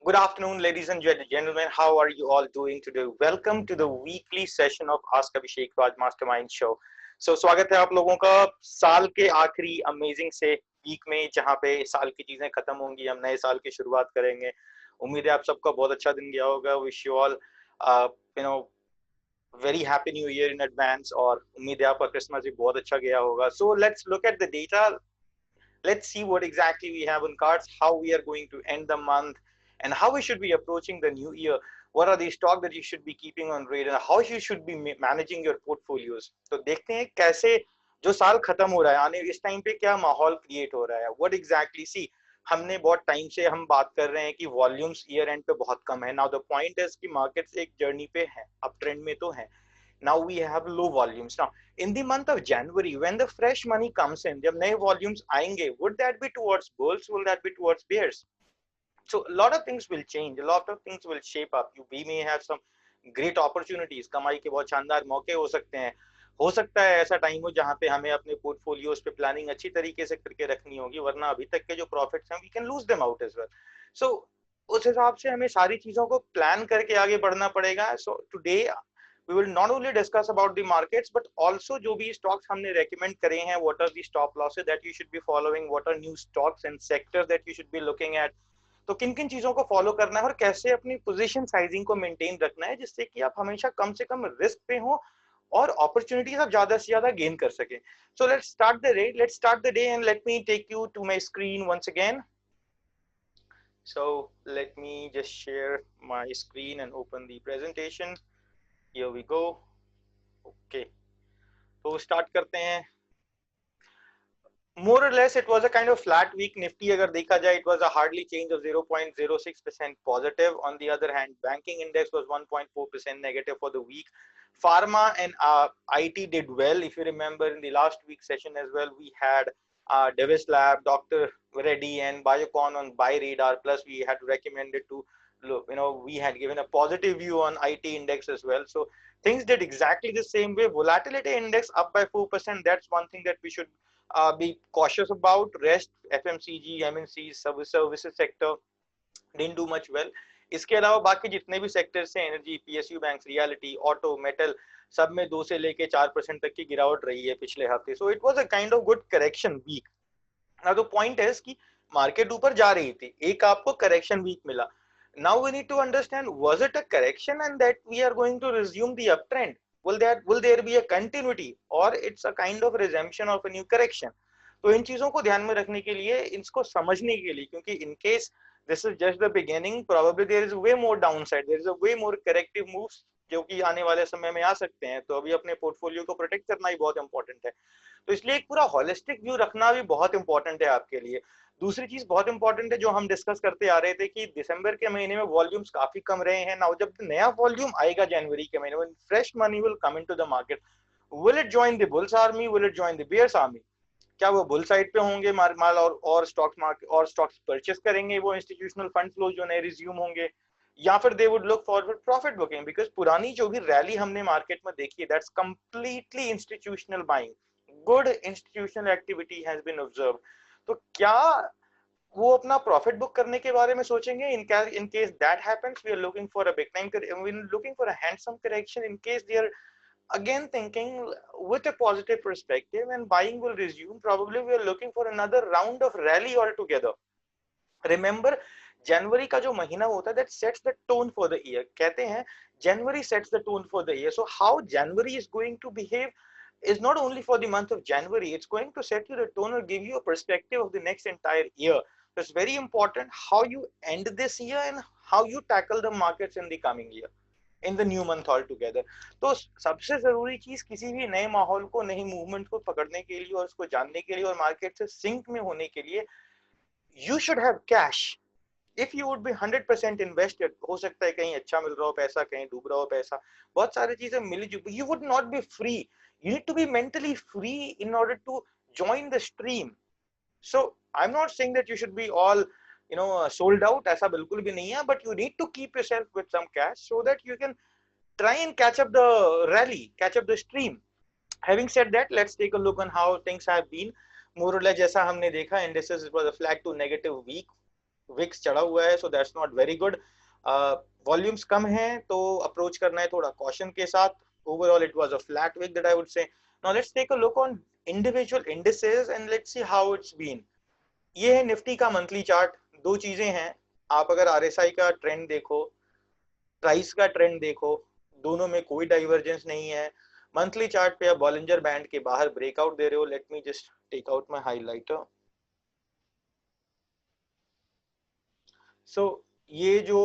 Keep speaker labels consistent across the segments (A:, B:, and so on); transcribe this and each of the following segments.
A: Good afternoon, ladies and gentlemen. How are you all doing today? Welcome to the weekly session of Ask Abhishek Raj Mastermind Show. So स्वागत है आप लोगों का साल के आखिरी अमेजिंग से वीक में, जहाँ पे साल की चीजें खत्म होंगी, हम नए साल की शुरुआत करेंगे। उम्मीद है आप सबका बहुत अच्छा दिन गया होगा। Wish you all you know very happy new year in advance, और उम्मीद है आपका क्रिसमस भी बहुत अच्छा गया होगा। So let's look at the data. Let's see what exactly we have on cards, how we are going to end the month, and how we should be approaching the new year. What are the stocks that you should be keeping on radar? How you should be managing your portfolios? तो देखते हैं कैसे जो साल खत्म हो रहा है, आने इस टाइम पे क्या माहौल क्रिएट हो रहा है. What exactly? See, हमने बहुत टाइम से हम बात कर रहे हैं कि वॉल्यूम्स ईयर एंड पे बहुत कम है. नाउ द पॉइंट इज कि मार्केट्स एक जर्नी पे है, अप ट्रेंड में तो है. Now we have low volumes. Now in the month of January, when the fresh money comes in, जब नए volumes आएंगे, would that be towards bulls? Will that be towards bears? So a lot of things will change, a lot of things will shape up. We may have some great opportunities, कमाई के बहुत शानदार मौके हो सकते हैं. हो सकता है ऐसा टाइम हो जहां पे हमें अपने पोर्टफोलियोज पे प्लानिंग अच्छी तरीके से करके रखनी होगी, वरना अभी तक के जो प्रॉफिट्स हैं, we can lose them out as well. So उस हिसाब से हमें सारी चीजों को प्लान करके आगे बढ़ना पड़ेगा. So today we will not only discuss about the markets but also जो भी stocks हमने recommend करे हैं, what are the stop losses that you should be following, what are new stocks and sectors that you should be looking at. तो किन किन चीजों को फॉलो करना है और कैसे अपनी पोजीशन साइजिंग को मेंटेन रखना है, जिससे कि आप हमेशा कम से कम रिस्क पे हो और अपॉर्चुनिटीज आप ज्यादा से ज्यादा गेन कर सके. So let's start the day and let me take you to my screen once again. So let me just share my screen and open the presentation. Here we go. Okay, तो start करते हैं. More or less it was a kind of flat week. Nifty अगर देखा जाए, it was a hardly change of 0.06% positive. On the other hand, banking index was 1.4% negative for the week. Pharma and IT did well. If you remember in the last week session as well, we had Davis Lab, Dr. Reddy and Biocon on buy radar. Plus we had recommended to, we had given a positive view on IT index as well. So things did exactly the same way. Volatility index up by 4%. That's one thing that we should be cautious about. Rest, FMCG, MNC, services sector didn't do much well. इसके अलावा बाकी जितने भी sectors हैं, energy, PSU banks, reality, auto, metal, सब में 2 से लेके 4% तक की गिरावट रही है पिछले हफ्ते. So it was a kind of good correction week. Now the point है कि मार्केट ऊपर जा रही थी, एक आपको करेक्शन वीक मिला. Now we need to understand, was it a correction and that we are going to resume the up trend? will there be a continuity or it's a kind of resumption of a new correction? तो इन चीजों को ध्यान में रखने के लिए, इनको समझने के लिए, क्योंकि in case this is just the beginning, probably there is way more downside, there is a way more corrective moves जो कि आने वाले समय में आ सकते हैं. तो अभी अपने पोर्टफोलियो को प्रोटेक्ट करना ही बहुत इंपॉर्टेंट है. तो इसलिए एक पूरा होलिस्टिक व्यू रखना भी बहुत इंपॉर्टेंट है आपके लिए. दूसरी चीज बहुत इंपॉर्टेंट है जो हम डिस्कस करते आ रहे थे कि दिसंबर के महीने में वॉल्यूम्स काफी कम रहे हैं. नाउ जब नया वॉल्यूम आएगा जनवरी के महीने में, fresh money will come into the market, will it join the bulls army, will it join the bears army? क्या वो बुल साइड पे होंगे माल और स्टॉक्स मार्केट और स्टॉक्स परचेस करेंगे वो इंस्टीट्यूशनल फंड फ्लो जो नए रिज्यूम होंगे, या फिर they would look forward profit booking? Because पुरानी जो भी रैली हमने मार्केट में देखी है, that's completely institutional buying. Good institutional activity has been observe. तो क्या वो अपना प्रॉफिट बुक करने के बारे में सोचेंगे? in case that happens, we are looking for a big time, we are looking for a handsome correction. In case they are again thinking with a positive perspective and buying will resume, probably we are looking for another round of rally altogether. Remember, जनवरी का जो महीना होता है, that sets the tone for the year. कहते हैं January sets the tone for the year. So how January is going to behave is not only for the month of January, it's going to set you the tone or give you a perspective of the next entire year. So it's very important how you end this year and how you tackle the markets in the coming year, in the new month altogether. तो सबसे जरूरी चीज किसी भी नए माहौल को, नई मूवमेंट को पकड़ने के लिए और उसको जानने के लिए और मार्केट से सिंक में होने के लिए, you should have cash. If you would be 100% invested, हो सकता है कहीं अच्छा मिल रहा हो पैसा, कहीं डूब रहा हो पैसा, बहुत सारी चीजें मिली जुली, you would not be free. You need to be mentally free in order to join the stream. So I'm not saying that you should be all sold out, ऐसा बिल्कुल भी नहीं है, but you need to keep yourself with some cash so that you can try and catch up the rally, catch up the stream. Having said that, let's take a look on how things have been. More or less जैसा हमने देखा, indices was a flat to negative week. VIX चढ़ा हुआ है, so that's not very good. Volumes कम हैं तो approach करना है थोड़ा कॉशन के साथ। Overall it was a flat week that I would say. Now let's take a look on individual indices and let's see how it's been. ये है निफ्टी का मंथली चार्ट। दो चीजें हैं, आप अगर आरएसआई का ट्रेंड देखो, प्राइस का ट्रेंड देखो, दोनों में कोई डाइवर्जेंस नहीं है। मंथली चार्ट पे आप बॉलिंजर बैंड के बाहर ब्रेकआउट दे रहे हो। Let me just take out my highlighter. So ये जो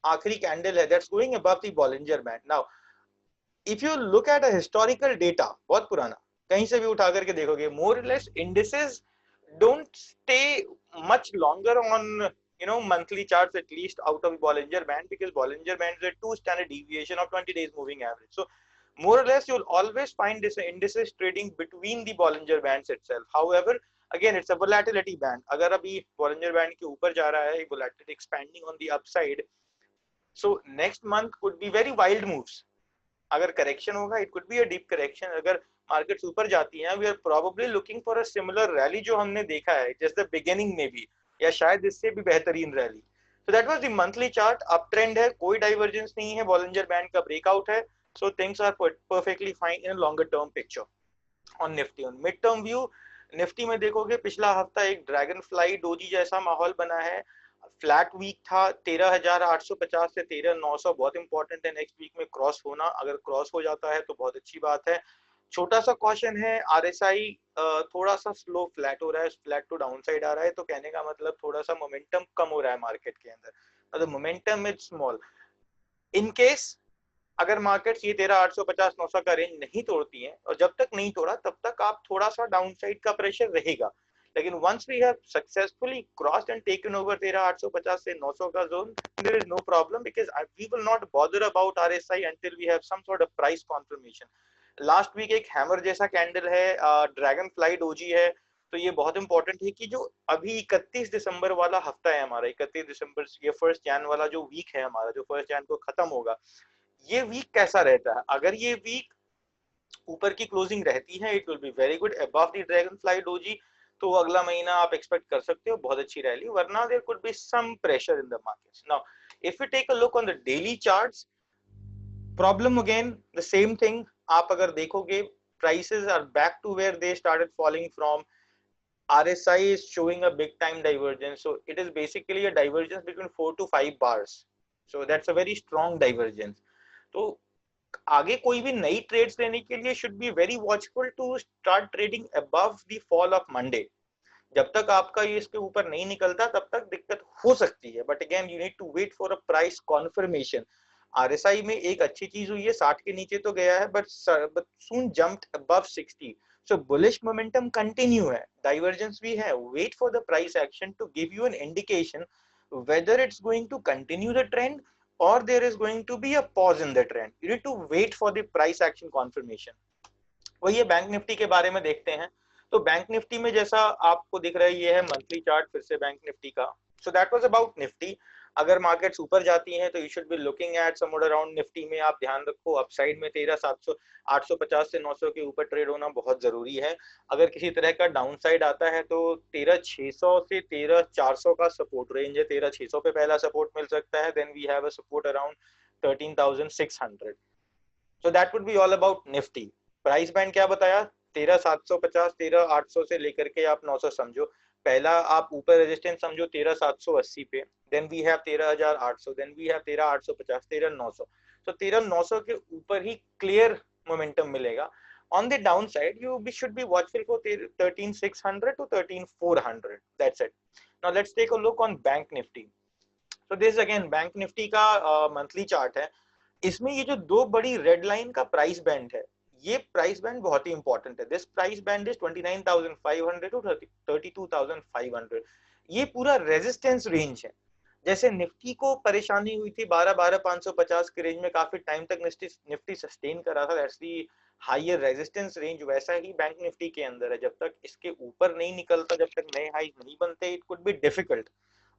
A: आखिरी कैंडल है that's going above the Bollinger band. Now if you look at a historical data, बहुत पुराना, कहीं से भी उठा करके देखोगे, more less indices don't stay much longer on monthly charts, at least out of Bollinger Band, because Bollinger Band is a two standard deviation of 20 days moving average. So more or less you'll always find this indices trading between the Bollinger Bands itself. However, again it's a volatility band. अगर अभी Bollinger Band के ऊपर जा रहा है, volatility expanding on the upside, so next month could be very wild moves. अगर correction होगा it could be a deep correction. अगर मार्केट्स ऊपर जाती हैं, we are probably looking for a similar rally जो हमने देखा है जस्ट द बिगिनिंग में भी, या शायद इससे भी बेहतरीन rally. So that was the monthly chart. Up trend है, कोई डाइवर्जेंस नहीं है, बॉलिंजर बैंड का ब्रेकआउट है। So things are perfectly fine in longer term picture. On Nifty, on mid term view, Nifty में देखोगे पिछला हफ्ता एक ड्रैगन फ्लाई डोजी जैसा माहौल बना है। फ्लैट वीक था, 13,850 से 13,900 बहुत इंपॉर्टेंट है नेक्स्ट वीक में क्रॉस होना। अगर क्रॉस हो जाता है तो बहुत अच्छी बात है। छोटा सा क्वेश्चन है, आरएसआई थोड़ा सा स्लो फ्लैट हो रहा है, फ्लैट टू डाउन साइड आ रहा है, तो कहने का मतलब थोड़ा सा मोमेंटम कम हो रहा है मार्केट के अंदर, मतलब momentum is small. In case अगर मार्केट्स ये 13,850-900 का रेंज नहीं तोड़ती हैं, और जब तक नहीं तोड़ा तब तक आप थोड़ा सा डाउन साइड का प्रेशर रहेगा। लेकिन once we have successfully crossed and taken over 13,850 से 900 का zone, there is no problem, because we will not bother about RSI until we have some sort of price confirmation. Last week एक hammer जैसा candle है, dragon fly doji है, तो ये बहुत important है कि जो अभी 31 दिसंबर वाला हफ्ता है हमारा, 31 दिसंबर ये 1 जैन वाला जो वीक है हमारा, जो 1 जैन को खत्म होगा, ये वीक कैसा रहता है। अगर ये वीक ऊपर की क्लोजिंग रहती है, it will be very good above the dragon fly doji, तो अगला महीना आप एक्सपेक्ट कर सकते हो बहुत अच्छी रैली। वरना there could be some pressure in the markets. Now if you take a look on the daily charts, problem again the same thing. आप अगर देखोगे prices are back to where they started falling from. RSI is showing a big time divergence, so it is basically a divergence between 4 to 5 bars, so that's a very strong divergence. तो आगे कोई भी नई trades लेने के लिए should be very watchful to start trading above the fall of Monday. जब तक आपका ये इसके ऊपर नहीं निकलता तब तक दिक्कत हो सकती है, but again you need to wait for a price confirmation. RSI में एक अच्छी चीज हुई है, 60 के नीचे तो गया है, but soon jumped above 60, so bullish momentum continue है, डाइवर्जेंस भी है। Wait for the price action to give you an indication whether it's going to continue the trend or there is going to be a pause in the trend. You need to wait for the price action confirmation. वही ये bank Nifty के बारे में देखते हैं। तो bank Nifty में जैसा आपको दिख रहा है, ये है मंथली चार्ट फिर से बैंक निफ्टी का। So that was about Nifty. अगर मार्केट्स ऊपर जाती हैं तो you should B looking eight somewhere around Nifty में। आप ध्यान रखो अपसाइड में 13,700 850 से 900 के ऊपर ट्रेड होना बहुत जरूरी है। अगर किसी तरह का डाउन साइड आता है तो 13,600 से 13,400 का सपोर्ट रेंज है। 13,600 पे पहला सपोर्ट मिल सकता है, then we have a support around 13,600। So that would be all about Nifty. Price band क्या बताया, 13,750 13,800 से लेकर के आप 900 समझो। पहला आप ऊपर रेजिस्टेंस समझो 13,780 पे, then we have 13,800, then we have 13,850, 13,900। तो 13,900 के ऊपर ही क्लियर मोमेंटम मिलेगा। On the down side you should be watchful for 13,600 to 13,400, that's it. Now let's take a look on bank Nifty. तो दिस अगेन बैंक निफ्टी का monthly chart है। इसमें ये जो दो बड़ी रेड लाइन का प्राइस बैंड है, ये प्राइस बैंड बहुत ही इंपॉर्टेंट है। This price band is 29,500 to 32,500। ये पूरा रेजिस्टेंस रेंज है। जैसे निफ्टी को परेशानी हुई थी 12,550 के रेंज में, काफी टाइम तक निफ्टी सस्टेन कर रहा था, that's the higher resistance range, वैसा ही बैंक निफ्टी के अंदर है। जब तक इसके ऊपर नहीं निकलता, जब तक नए हाई नहीं बनते, इट कुड बी डिफिकल्ट।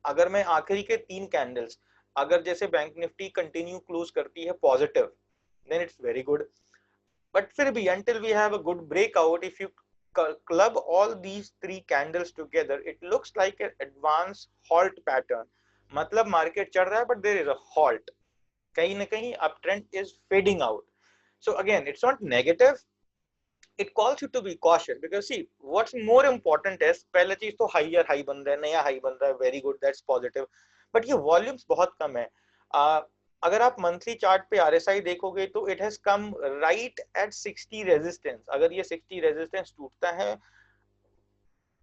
A: अगर मैं आखिरी के 3 कैंडल्स, अगर जैसे बैंक निफ्टी कंटिन्यू क्लोज करती है positive, then it's very good. But फिर भी until we have a good breakout, if you club all these three candles together, it looks like an advanced halt pattern. मतलब market चढ़ रहा है but there is a halt. कहीं ना कहीं uptrend is fading out. So again, it's not negative. It calls you to be cautious because see what's more important is पहले चीज तो हायर हाई बन रहा है, नया हाई बन रहा है, very good, that's positive, but ये वॉल्यूम्स बहुत कम है. अगर आप मंथली चार्ट पे आरएसआई देखोगे तो it has come right at 60 resistance. अगर ये 60 रेजिस्टेंस टूटता है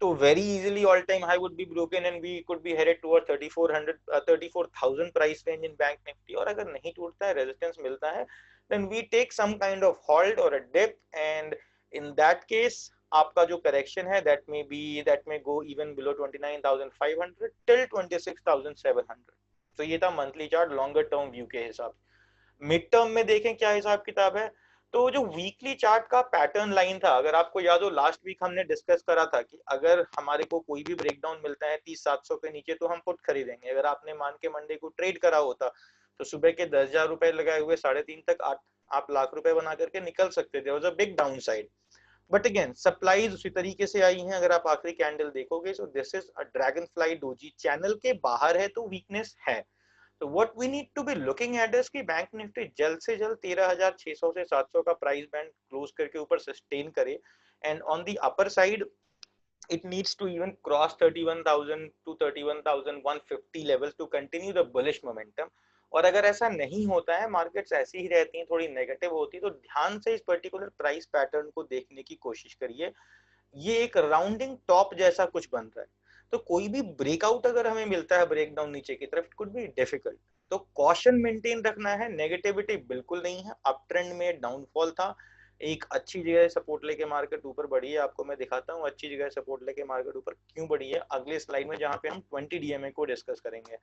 A: तो very easily all time high would be broken and we could be headed toward 3400 34,000 price range in bank nifty. और अगर नहीं टूटता है, resistance मिलता है, then we take some kind of halt or a dip, and in that case आपका जो correction है that may go even below 29,500 till 26,700. तो ये था monthly chart longer term view के हिसाब. मिड टर्म में देखें क्या हिसाब किताब है, तो जो वीकली चार्ट का पैटर्न लाइन था, अगर आपको याद हो लास्ट वीक हमने डिस्कस करा था कि अगर हमारे को कोई भी ब्रेकडाउन मिलता है 30,700 के नीचे तो हम पुट खरीदेंगे. अगर आपने मान के मंडे को ट्रेड करा होता तो सुबह के 10,000 रुपए लगाए हुए 3.5 तक आप लाख रुपए बना करके निकल सकते थे. Was a big down side, but again supplies उसी तरीके से आई हैं. अगर आप आखिरी कैंडल देखोगे, so this is a dragon fly doji, channel के बाहर है तो वीकनेस है. तो what we need to be looking at is कि बैंक निफ्टी जल्द से जल्द 13,600 से 700 का प्राइस बैंड क्लोज करके ऊपर सस्टेन करे, and on the upper side it needs to even cross 31,000 to 31,150 levels to continue the bullish momentum. और अगर ऐसा नहीं होता है, मार्केट्स ऐसी ही रहती हैं, थोड़ी नेगेटिव होती, तो ध्यान से इस पर्टिकुलर प्राइस पैटर्न को देखने की कोशिश करिए. ये एक राउंडिंग टॉप जैसा कुछ बन रहा है, तो कोई भी ब्रेकआउट अगर हमें मिलता है ब्रेकडाउन नीचे की तरफ, इट कुड बी डिफिकल्ट. तो कॉशन मेंटेन रखना है, नेगेटिविटी बिल्कुल नहीं है. अप ट्रेंड में डाउनफॉल था, एक अच्छी जगह सपोर्ट लेके मार्केट ऊपर बढ़ी है. आपको मैं दिखाता हूँ अच्छी जगह सपोर्ट लेके मार्केट ऊपर क्यों बढ़ी है अगले स्लाइड में, जहां पे हम 20 डीएमए को डिस्कस करेंगे.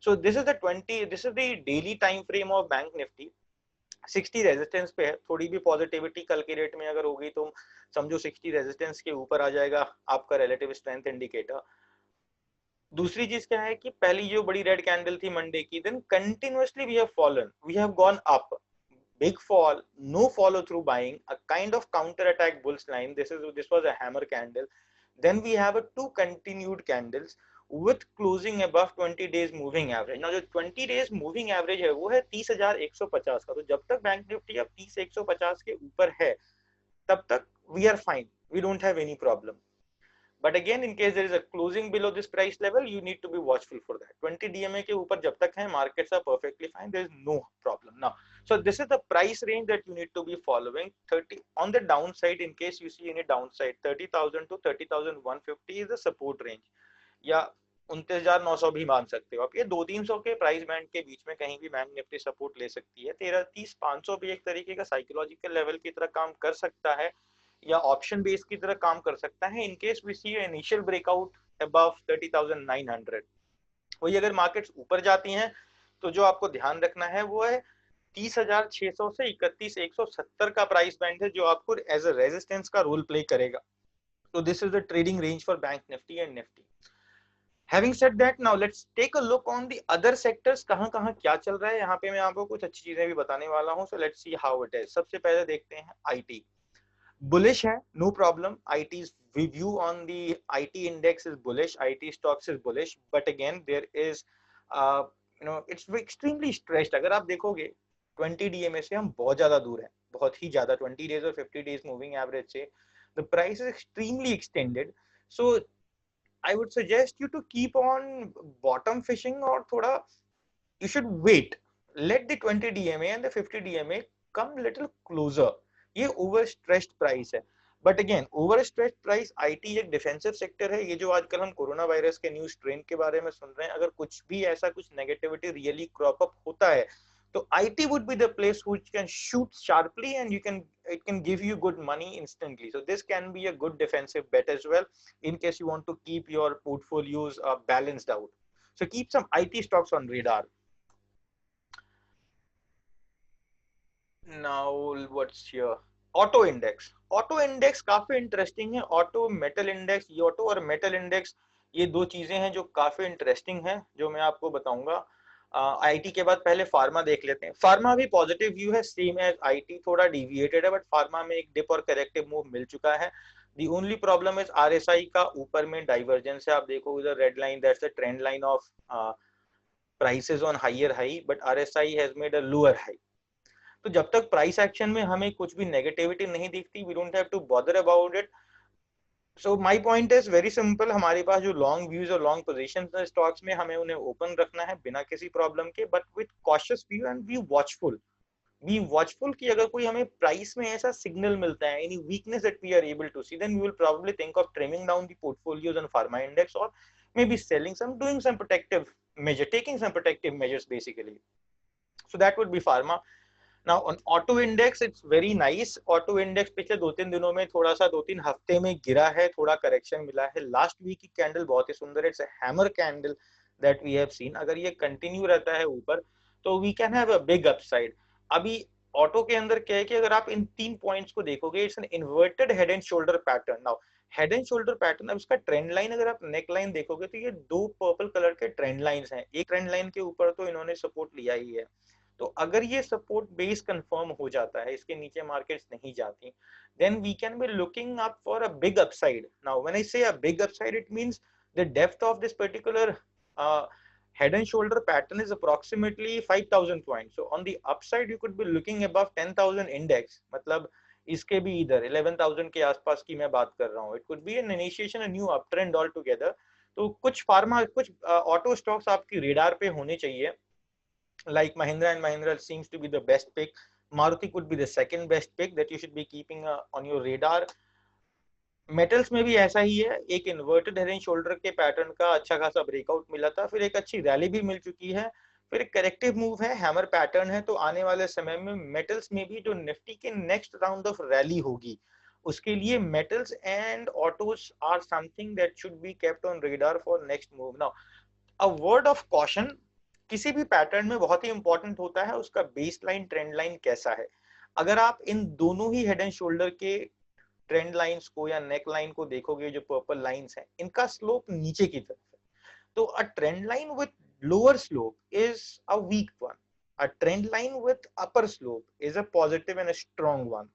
A: सो this is the daily time frame of bank Nifty. 60 resistance पे है, थोड़ी भी पॉजिटिविटी कल के रेट में अगर होगी तो समझो 60 रेजिस्टेंस के ऊपर आ जाएगा आपका रिलेटिव स्ट्रेंथ इंडिकेटर. दूसरी चीज क्या है कि पहली जो बड़ी रेड कैंडल थी मंडे की, then continuously we have fallen, we have gone up, big fall, no follow through buying, a kind of counter attack bullish line. This was a hammer candle. Then we have a two continued candles with closing above 20 days moving average. Now जो 20 days moving average है वो है 30,150 का. तो जब तक bank Nifty अब 30,150 के ऊपर है तब तक we are fine, we don't have any problem. But again, in case there is a closing below this price level, you need to be watchful for that. 20 DMA के ऊपर जब तक है, markets are perfectly fine. There is no problem now. So this is the price range that you need to be following. 30 on the downside, in case you see any downside, 30,000 to 30,150 is the support range. या 29,900 भी मान सकते हो आप. ये 200-300 के price band के बीच में कहीं भी बैंक निफ्टी सपोर्ट ले सकती है. 13,30,500 भी एक तरीके का साइकोलॉजिकल लेवल की तरह काम कर सकता है या ऑप्शन बेस की तरह काम कर सकता है in case we see initial breakout above 30,900. वही अगर मार्केट्स ऊपर जाती हैं तो जो आपको ध्यान रखना है वो है 30,600 से 31,170 का प्राइस बैंड है जो आपको एज अ रेजिस्टेंस का रोल प्ले करेगा. तो this is the trading range for bank Nifty and Nifty. Having said that, now let's take a look on the other sectors. कहाँ क्या चल रहा है, यहाँ पे मैं आपको कुछ अच्छी चीजें भी बताने वाला हूँ. So let's see how it is. सबसे पहले देखते हैं IT. Bullish है, no problem. IT's view on the IT index is bullish. IT stocks is bullish, but again there is, it's extremely stretched. अगर आप देखोगे 20 DMA से हम बहुत ज्यादा दूर हैं, बहुत ही ज्यादा. 20 days और 50 days moving average से the price is extremely extended. So I would suggest you to keep on bottom fishing और थोड़ा you should wait. Let the 20 DMA and the 50 DMA come little closer. ये over stressed price है, but again over stressed price. IT एक defensive sector है. ये जो आजकल हम कोरोना वायरस के न्यूज ट्रेंड के बारे में सुन रहे हैं, अगर कुछ भी ऐसा कुछ नेगेटिविटी रियली क्रॉप अप होता है तो IT would be the place which can shoot sharply and it can give you good money instantly. So this can be a good defensive bet as well in case you want to keep your portfolios balanced out. So keep some IT stocks on radar. Now what's here? Auto index काफी interesting है. Auto metal index, ये auto और metal index ये दो चीजें हैं जो काफी इंटरेस्टिंग है, जो मैं आपको बताऊंगा. आईटी के बाद पहले फार्मा देख लेते हैं. फार्मा भी पॉजिटिव व्यू है, सेम एज आईटी, थोड़ा डिविएटेड है, बट फार्मा में एक डिप और करेक्टिव मूव मिल चुका है. The only problem is RSI का ऊपर में divergence है, आप देखो इधर red line, that's the trend line of prices on higher high, but RSI has made a lower high. तो जब तक प्राइस एक्शन में हमें कुछ भी नेगेटिविटी नहीं दिखती, we don't have to bother about it. So my point is very simple, हमारे पास जो लॉन्ग व्यूज और लॉन्ग पोजीशंस है स्टॉक्स में, हमें उन्हें ओपन रखना है बिना किसी प्रॉब्लम के, but with cautious view and be watchful कि अगर कोई हमें प्राइस में ऐसा सिग्नल मिलता है, any weakness that we are able to see, then we will probably think of trimming down the portfolios on pharma index, और maybe selling some, doing some protective measure, taking some protective measures basically. So that would be pharma. Now on auto index, it's very nice. Auto index पिछले 2-3 दिनों में थोड़ा सा 2-3 हफ्ते में गिरा है, थोड़ा करेक्शन मिला है. लास्ट वीक की कैंडल बहुत ही सुंदर है, it's a hammer candle that we have seen. अगर ये कंटिन्यू रहता है ऊपर तो we can have a big upside. अभी ऑटो के अंदर क्या है कि अगर आप इन 3 पॉइंट्स को देखोगे, it's an inverted head and shoulder pattern. Now head and shoulder pattern, अब इसका ट्रेंड लाइन अगर आप नेक लाइन देखोगे तो ये 2 पर्पल कलर के ट्रेंड लाइंस हैं. एक ट्रेंड लाइन के ऊपर तो इन्होंने सपोर्ट लिया ही है, तो अगर ये सपोर्ट बेस कंफर्म हो जाता है, इसके नीचे मार्केट्स नहीं जाती, then we can be looking up for a big upside. Now when I say a big upside, it means the depth of this particular head and shoulder pattern is approximately 5000 points. So on the upside you could be looking above 10000 index, मतलब इसके भी इधर 11000 के आसपास की मैं बात कर रहा हूँ. It could be an initiation, a new uptrend altogether. तो कुछ फार्मा, कुछ ऑटो स्टॉक्स आपकी रेडार पे होने चाहिए. Like Mahindra and Mahindra seems to be the best pick. Maruti could be the second best pick that you should be keeping on your radar. Metals में भी ऐसा ही है, एक इन्वर्टेड हेड एंड शोल्डर के pattern का अच्छा खासा breakout मिला था, फिर एक अच्छी रैली भी मिल चुकी है, फिर एक करेक्टिव मूव है, हैमर पैटर्न है. तो आने वाले समय में मेटल्स में भी जो निफ्टी के नेक्स्ट राउंड ऑफ रैली होगी, उसके लिए metals and autos are something that should be kept on radar for next move. Now a word of caution, किसी भी पैटर्न में बहुत ही इंपॉर्टेंट होता है उसका बेस लाइन ट्रेंड लाइन कैसा है. अगर आप इन दोनों ही हेड एंड शोल्डर के ट्रेंड लाइंस को या नेक लाइन को देखोगे, जो पर्पल लाइंस हैं, इनका स्लोप नीचे की तरफ है, तो a trend line with lower slope is a weak one, a trend line with upper slope is a positive and a strong one.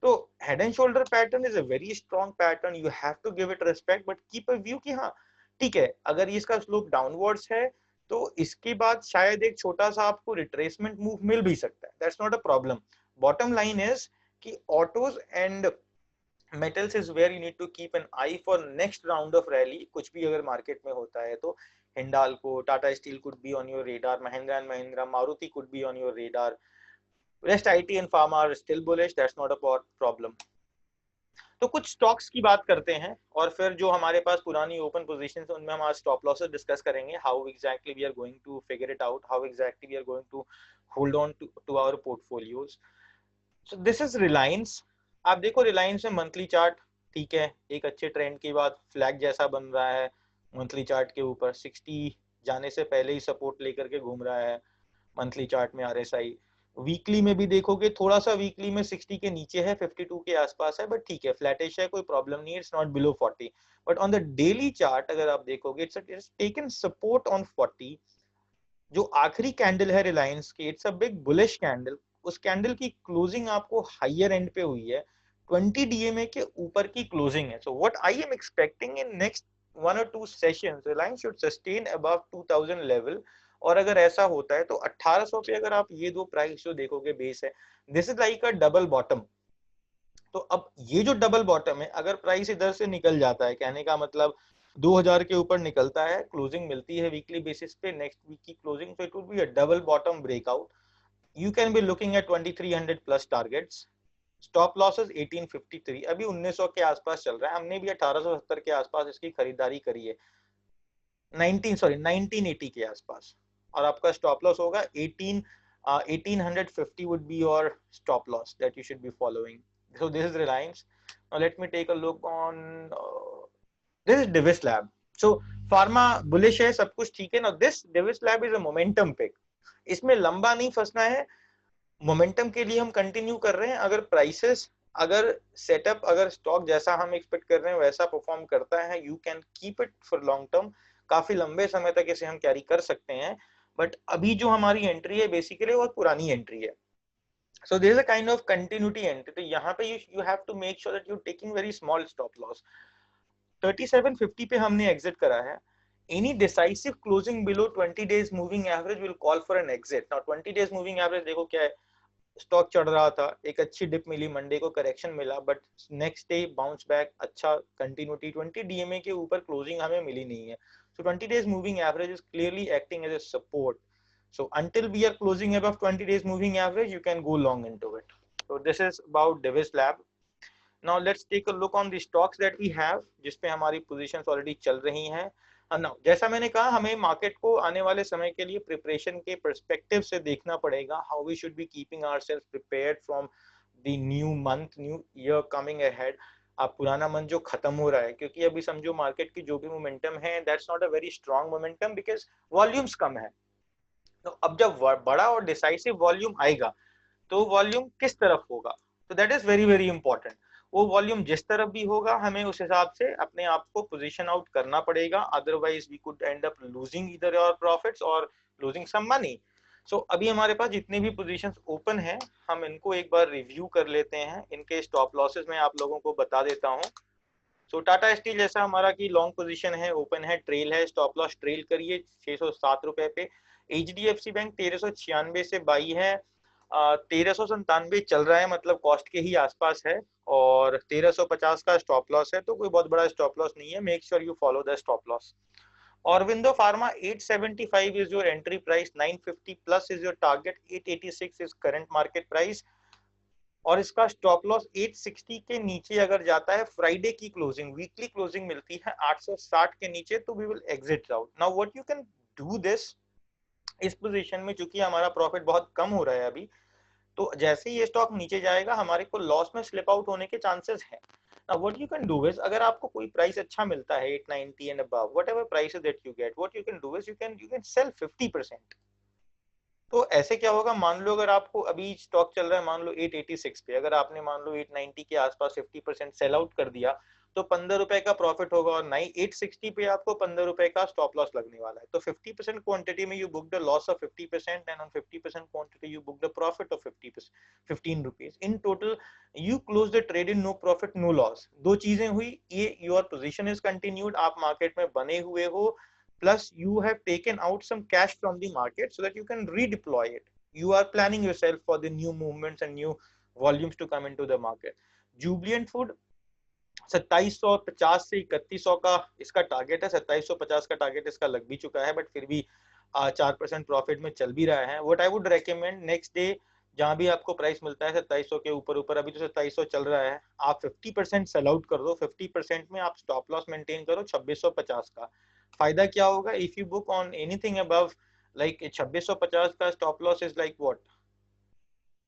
A: तो head and shoulder pattern is a very strong pattern, you have to give it respect, but keep a view कि हाँ ठीक है, अगर इसका slope downwards है तो इसके बाद शायद एक छोटा सा आपको रिट्रेसमेंट मूव मिल भी सकता है, that's not a problem. Bottom line is कि autos and metals is where you need to keep an eye for next round of rally. कुछ भी अगर मार्केट में होता है तो Hindalco, Tata steel could be on your radar, Mahindra and Mahindra, Maruti could be on your radar. Rest IT and pharma are still bullish, that's not a problem. तो कुछ stocks की बात करते हैं और फिर जो हमारे पास पुरानी ओपन पोजीशंस हैं उनमें हम आज स्टॉप लॉसेस डिस्कस करेंगे, how exactly we are going to figure it out, how exactly we are going to hold on to our portfolios. So this is Reliance. आप देखो रिलायंस में मंथली चार्ट ठीक है, एक अच्छे ट्रेंड के बाद फ्लैग जैसा बन रहा है, मंथली चार्ट के ऊपर 60 जाने से पहले ही सपोर्ट लेकर के घूम रहा है मंथली चार्ट में. आरएसआई वीकली में भी देखोगे थोड़ा सा वीकली में 60 के नीचे है, 52 के आसपास है, बट ठीक है, फ्लैटिश है, कोई प्रॉब्लम नहीं है, it's not below 40. But on the daily chart अगर आप देखोगे, इट्स टेकन सपोर्ट ऑन 40. जो आखिरी कैंडल है रिलायंस की, it's a big bullish candle. उस कैंडल की क्लोजिंग आपको हायर एंड पे हुई है, 20 डीएमए के ऊपर की क्लोजिंग है. So what I am expecting in next 1 or 2 sessions, Reliance should sustain above 2000 level. और अगर ऐसा होता है तो 1800 पे अगर आप ये दो प्राइस जो देखोगे बेस है, this is like a double bottom. तो अब ये जो डबल बॉटम है, अगर प्राइस इधर से निकल जाता है, कहने का मतलब 2000 के ऊपर निकलता है, क्लोजिंग मिलती है वीकली बेसिस पे, नेक्स्ट वीक की क्लोजिंग, तो it would be a double bottom breakout. You can be looking eight 2300 plus targets. Stop losses 1853, अभी 1900 के आसपास चल रहा है, हमने भी 1870 के आसपास इसकी खरीदारी करी है, 1980 के आसपास, और आपका स्टॉप लॉस होगा 1850 would be your stop loss that you should be following. So this is Reliance. Now let me take a look on this is Divis Lab. So pharma bullish है, सब कुछ ठीक है. Now this Divis Lab is a momentum pick. इसमें लंबा नहीं फंसना है, मोमेंटम के लिए हम कंटिन्यू कर रहे हैं. अगर प्राइसेस, अगर सेटअप, अगर स्टॉक जैसा हम एक्सपेक्ट कर रहे हैं वैसा परफॉर्म करता है, you can keep it for long term, काफी लंबे समय तक इसे हम कैरी कर सकते हैं. बट अभी जो हमारी एंट्री है बेसिकली वो पुरानी एंट्री है. So there is a kind of continuity entry. तो यहाँ पे you have to make sure that you're taking very small stop loss. 3750 पे हमने exit करा है. Any decisive closing below 20 days moving average will call for an exit. Now 20 days moving average देखो क्या है, स्टॉक चढ़ रहा था, एक अच्छी डिप मिली, मंडे को करेक्शन मिला, but next day bounce back, अच्छा कंटिन्यूटी, 20 डीएमए के ऊपर क्लोजिंग हमें मिली नहीं है. So 20 days moving average is clearly acting as a support. So until we are closing above 20 days moving average, you can go long into it. So this is about Divis Lab. Now let's take a look on the stocks that we have, जिसपे हमारी positions already चल रही हैं. Now जैसा मैंने कहा, हमें market को आने वाले समय के लिए प्रिपरेशन के पर्सपेक्टिव से देखना पड़ेगा. How we should be keeping ourselves prepared from the new month, new year coming ahead. अब पुराना मंथ जो खत्म हो रहा है, क्योंकि अभी समझो मार्केट की जो भी मोमेंटम है, that's not a very strong momentum because volumes कम है. तो अब जब बड़ा और डिसाइसिव वॉल्यूम आएगा, तो वॉल्यूम किस तरफ होगा, तो that is very very important. वो वॉल्यूम जिस तरफ भी होगा, हमें उस हिसाब से अपने आप को पोजीशन आउट करना पड़ेगा, otherwise we could end up losing either your profits और लूजिंग सम मनी. सो अभी हमारे पास जितनी भी पोजीशंस ओपन है, हम इनको एक बार रिव्यू कर लेते हैं. इनके स्टॉप लॉसेस मैं आप लोगों को बता देता हूँ. सो टाटा स्टील जैसा हमारा की लॉन्ग पोजीशन है, ओपन है, ट्रेल है, स्टॉप लॉस ट्रेल करिए 607 रुपए पे. एचडीएफसी बैंक 1396 से बाई है, 1397 चल रहा है, मतलब कॉस्ट के ही आसपास है, और 1350 का स्टॉप लॉस है, तो कोई बहुत बड़ा स्टॉप लॉस नहीं है. Make sure you follow the stop loss. Aurobindo Pharma 875 is your entry price, 950 plus is your target, 886 is current market price, और इसका स्टॉप लॉस 860 के नीचे अगर जाता है, फ्राइडे की क्लोजिंग, वीकली क्लोजिंग मिलती है 860 के नीचे, तो we will exit out. Now what you can do this, इस पोजीशन में चूंकि हमारा प्रॉफिट बहुत कम हो रहा है अभी, तो जैसे ही ये स्टॉक नीचे जाएगा, हमारे को लॉस में स्लिप आउट होने के चांसेस हैं. Now what you can do is, अगर आपको कोई प्राइस अच्छा मिलता है 890 and above, whatever prices that you get, what you can do is you can sell 50%. तो ऐसे क्या होगा, मान लो अगर आपको अभी स्टॉक चल रहा है मान लो 886 पे, अगर आपने मान लो 890 के आसपास 50% सेल आउट कर दिया, तो 15 रुपए का प्रॉफिट होगा, और 860 पे आपको 15 रुपए का स्टॉप लॉस लगने वाला है. तो 50% क्वांटिटी में you book the loss of 50% and on 50% quantity you book the profit of 15 rupees. In total you close the trade in no profit no loss. दो चीजें हुई, ये योर पोजीशन इज कंटिन्यूड, आप मार्केट में बने हुए हो, plus you have taken out some cash from the market so that you can redeploy it. You are planning yourself for the new movements and new volumes to come into the market. Jubilant Food 2750 से 3100 का इसका target है. 2750 का target इसका लग भी चुका है, बट फिर भी 4% प्रॉफिट में चल भी रहा है. What I would recommend, next day जहां भी आपको प्राइस मिलता है 2700 के ऊपर, अभी तो 2700 चल रहा है, आप 50% सेल आउट कर दो. 50% में आप स्टॉप लॉस मेंटेन करो 2650 का. फायदा क्या होगा, if you book on anything above like 2650 का stop loss is like what,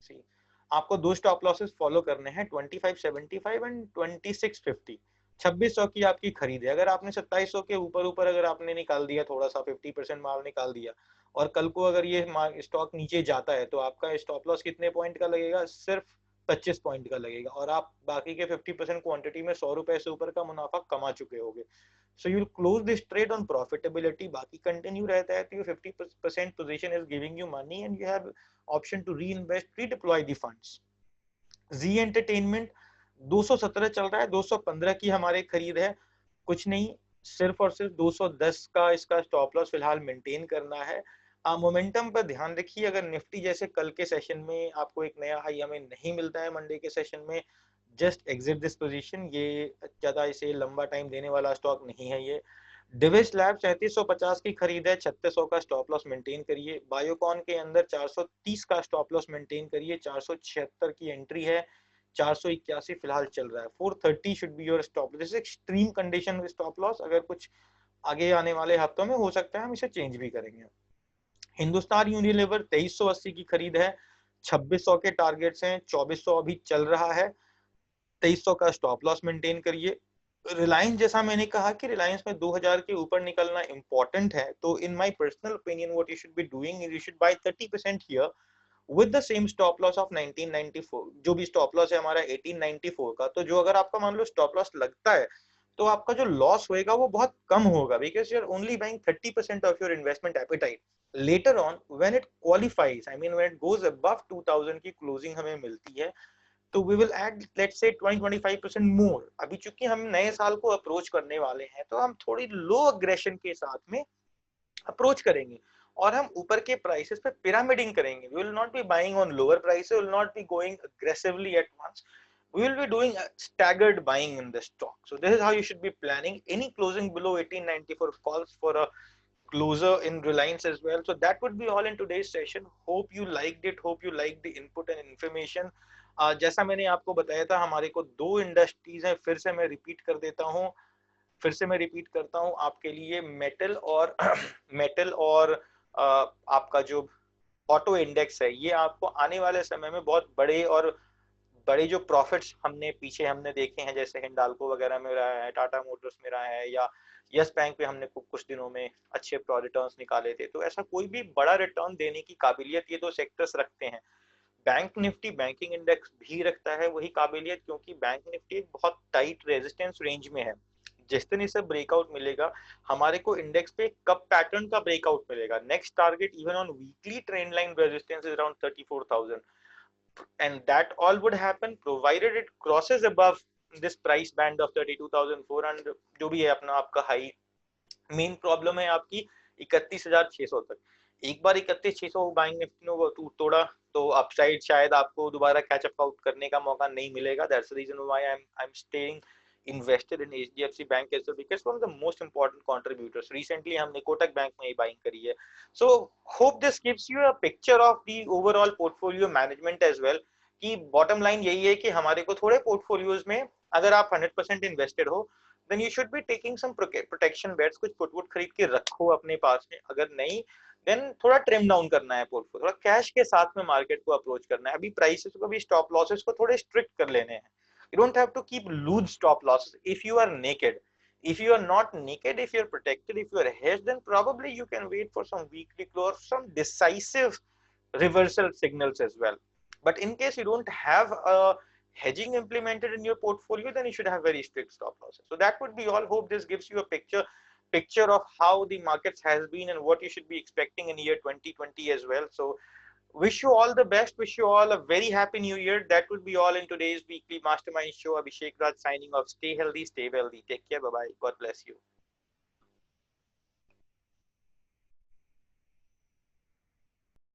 A: see आपको दो स्टॉप लॉसेस फॉलो करने हैं, 2575 एंड 2650. 2600 की आपकी खरीद है, अगर आपने 2700 के ऊपर अगर आपने निकाल दिया, थोड़ा सा 50% माल निकाल दिया, और कल को अगर ये स्टॉक नीचे जाता है, तो आपका स्टॉप लॉस कितने पॉइंट का लगेगा, सिर्फ 25 पॉइंट का लगेगा, और आप बाकी के 50% क्वांटिटी में 100 रुपए से ऊपर का मुनाफा कमा चुके होगे. So you'll close this trade on profitability. बाकी continue रहता है, तो 50% position is giving you money and you have option to reinvest, redeploy the funds. Z Entertainment 217 चल रहा है, 215 की हमारे खरीद है. कुछ नहीं, सिर्फ और सिर्फ 210 का इसका स्टॉप लॉस फिलहाल मेंटेन करना है. मोमेंटम पर ध्यान रखिए, अगर निफ्टी जैसे कल के सेशन में आपको एक नया हाई हमें नहीं मिलता है मंडे के सेशन में, जस्ट एग्जिट दिस पोजीशन. ये ज्यादा इसे लंबा टाइम देने वाला स्टॉक नहीं है. ये डिविस लैब 3750 की खरीद है, 3600 का स्टॉप लॉस मेंटेन करिए. बायोकॉन के अंदर 430 का स्टॉप लॉस मेंटेन करिए, 476 की एंट्री है, 481 फिलहाल चल रहा है. 430 should be your stop loss. This is extreme condition with stop loss. अगर कुछ आगे आने वाले हफ्तों में हो सकता है हम इसे चेंज भी करेंगे. हिंदुस्तान यूनिलीवर 2380 की खरीद है, 2600 के टारगेट्स हैं, 2400 अभी चल रहा है, 2300 का स्टॉप लॉस मेंटेन करिए. रिलायंस, जैसा मैंने कहा कि रिलायंस में 2000 के ऊपर निकलना इंपॉर्टेंट है, तो in my personal opinion what you should be doing is you should buy 30% here with the same stop loss of 1994. जो भी स्टॉप लॉस है हमारा 1894 का, तो जो अगर आपका मान लो स्टॉप लॉस लगता है तो आपका जो लॉस होएगा वो बहुत कम होगा, because you are only buying 30% of your investment appetite. Later on when it qualifies, I mean when it goes above 2000 की क्लोजिंग हमें मिलती है, तो we will add let's say 20-25% मोर. अभी चूंकि हम नए साल को अप्रोच करने वाले हैं, तो हम थोड़ी लो अग्रेशन के साथ में अप्रोच करेंगे और हम ऊपर के प्राइसेस पे पिरामिडिंग करेंगे. We will not be buying on lower prices, will not be going aggressively at once. We will be doing a staggered buying in the stock. So this is how you should be planning. Any closing below 1894 calls for a closer in Reliance as well. So that would be all in today's session. Hope you liked it. Hope you liked the input and information. जैसा मैंने आपको बताया था, हमारे को दो industries हैं. फिर से मैं रिपीट कर देता हूँ, फिर से मैं रिपीट करता हूँ आपके लिए. मेटल और मेटल और आपका जो ऑटो इंडेक्स है, ये आपको आने वाले समय में बहुत बड़े जो प्रॉफिट्स हमने देखे हैं, जैसे हिंडाल्को वगैरह में रहा है, टाटा मोटर्स में रहा है, या यस बैंक पे हमने कुछ दिनों में अच्छे रिटर्न्स निकाले थे. तो ऐसा कोई भी बड़ा रिटर्न देने की काबिलियत ये दो सेक्टर्स रखते हैं. बैंक निफ्टी बैंकिंग इंडेक्स भी रखता है वही काबिलियत, क्योंकि बैंक निफ्टी एक बहुत टाइट रेजिस्टेंस रेंज में है. जिस दिन इसे ब्रेकआउट मिलेगा, हमारे को इंडेक्स पे कब पैटर्न का ब्रेकआउट मिलेगा. Next target even on weekly trend line resistance is around 34,000, and that all would happen provided it crosses above this price band of 32,400, जो भी है अपना आपका हाई. मेन प्रॉब्लम है आपकी 31,600 तक. एक बार 31,600 बाइंग निफ्टी ने तोड़ा, तो अपसाइड शायद आपको दोबारा कैचअप आउट करने का मौका नहीं मिलेगा. That's the reason why I am staying invested in HDFC Bank as well, because one of the most important contributors. Recently हमने कोटक बैंक में बाइंग करी है. So hope this gives you a picture of the overall portfolio management as well. कि bottom line यही है कि हमारे को थोड़े portfolios में अगर आप 100% invested हो, then you should be taking some protection bets. कुछ put खरीद के रखो अपने पास में. अगर नहीं, then थोड़ा ट्रिम डाउन करना है पोर्टफोलियो, थोड़ा कैश के साथ में मार्केट को अप्रोच करना है. अभी प्राइसेस को भी, स्टॉप लॉसेस को थोड़े स्ट्रिक्ट कर लेने हैं. You don't have to keep loose stop losses if you are naked. If you are not naked, if you're protected, if you are hedged, then probably you can wait for some weekly close, some decisive reversal signals as well. But in case you don't have a hedging implemented in your portfolio, then you should have very strict stop losses. So that would be all. Hope this gives you a picture of how the markets has been and what you should be expecting in year 2020 as well. So wish you all the best. Wish you all a very happy new year. That would be all in today's weekly mastermind show. Abhishek Raj signing off. Stay healthy, stay wealthy. Take care. Bye bye. God bless you.